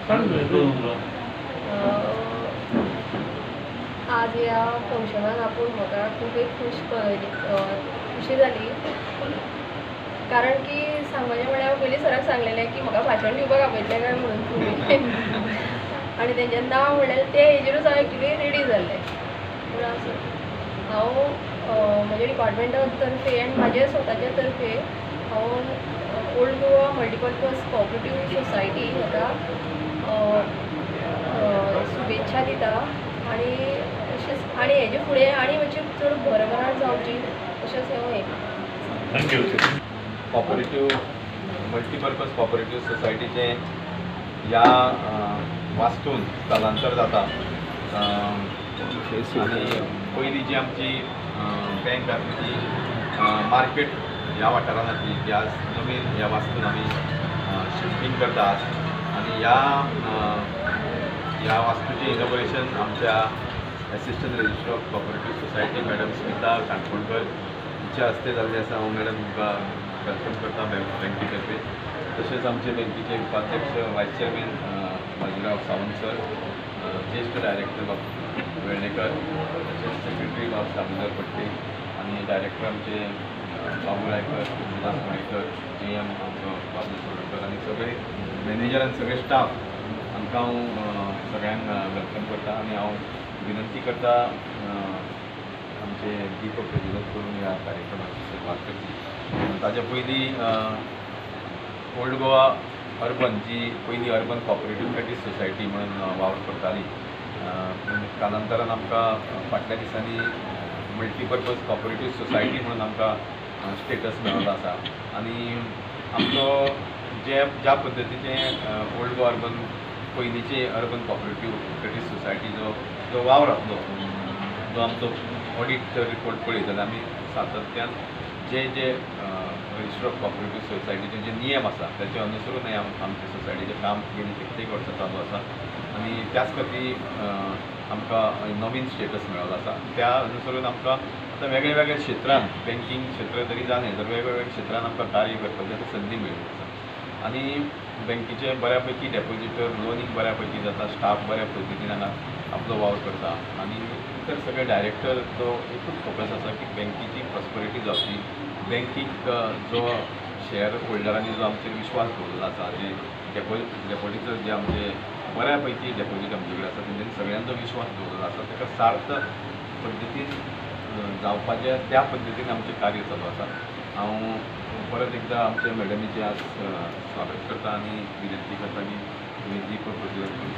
आज ह्या फंक्शनाक आपूण म्हाका खूब एक खुशी जाली, कारण की सांगपाचें म्हळ्यार हांव पयलीं सराक सांगलेलें की म्हाका भाशण दिवपाक आपयतलें काय म्हणून तुमी आनी तेंचें नांव म्हणल्यार ते हेजेरूच हांव एक्चुली रेडी जाल्लें. पूण हांव म्हज्या डिपार्टमेंटा तर्फे आनी म्हाज्या स्वताच्या तर्फे हांव old Goa multipurpose cooperative society हाका शुभेच्छा दिता आनी तशेंच आनी हेजे फुडें आनी मातशी चड भरभराट जावची अशेंच हांव हें थँक्यू. कॉपरेटीव मल्टीपर्पज कॉपरेटीव सोसायटीचे ह्या वास्तून स्थलांतर जाता आनी पयलीं जी आमची बँक आसली ती मार्केट ह्या वाठारांत आसली ती आज नवीन ह्या वास्तून आमी शिफ्टिंग करतात आनी ह्या वास्तूचें इनॉग्रेशन आमच्या assistant registrar of cooperative society madam Smita Kankonkar हिच्या हस्ते जाल्लें आसा. हांव मॅडम तुमकां वेलकम करता बँके तर्फे. तशेंच आमचे बँकेचे उपाध्यक्ष वायस चेअरमॅन बाजीराव सावंत सर, ज्येष्ठ डायरेक्टर वेळणेकर, तशेंच सेक्रेटरी दामोदर पट्टे आनी डायरेक्टर आमचे बाबू रायकर, विलास मणेकर, GM बाबू सोडकर आनी सगळे मॅनेजर आनी सगळे स्टाफ आमकां हांव सगळ्यांक वेलकम करता आनी हांव विनंती करता आमचे दीपक प्रज्वलित करून ह्या कार्यक्रमाची सुरवात करची. ताच्या पयलीं ओल्ड गोवा अर्बन जी पयलीं अर्बन कॉपरेटीव क्रेडीट सोसायटी म्हणून वावर करताली, पूण कालांतरान आमकां फाटल्या दिसांनी मल्टीपर्पज कॉपरेटीव सोसायटी म्हणून आमकां स्टेटस मेळिल्लो आसा आनी आमचो ज्या पद्दतीचें ओल्ड गोवा अर्बन पयलींचे अर्बन कॉपरेटीव क्रेडीट सोसायटीचो जो वावर आसलो, जो आमचो ऑडिट रिपोर्ट पळयत जाल्यार आमी सातत्यान जे रजिस्टर ऑफ कॉपरेटीव सोसायटीचे जे नियम आसा त्याचे अनुसरून आमच्या सोसायटीचें काम गेली कित्येक वर्सां चालू आसा आनी त्याच खातीर आमकां नवीन स्टेटस मेळिल्लो आसा. त्या अनुसरून आमकां आतां वेगळ्या वेगळ्या क्षेत्रांत बँकींग क्षेत्र तरी जालें तर वेगवेगळ्या क्षेत्रांत आमकां कार्य करपाची संदी मेळ्ळी आसा आनी बँकेचे बऱ्यापैकी डेपोजिटर लोनींग बऱ्यापैकी जाता, स्टाफ बऱ्या पद्दतीन हांगा आपलो वावर करता आनी इतर सगळे डायरेक्टर जो एकूच फोकस आसा की बँकेची प्रॉस्परिटी जावची, बँकीक जो शेअर होल्डरांनी जो आमचेर विश्वास दवरलेलो आसा, जे डेपोजिटर जे आमचे बऱ्यापैकी डेपोजीट आमचे कडेन आसा तेंच्यांनी सगळ्यांचो विश्वास दवरलेलो आसा, ताका सार्थ पद्दतीन जावपाचें त्या पद्दतीन आमचें कार्य चालू आसा. हांव परत एकदां आमचे मॅडमीचें आज स्वागत करता आनी विनंती करता की तुमी दीप प्रज्वलित करून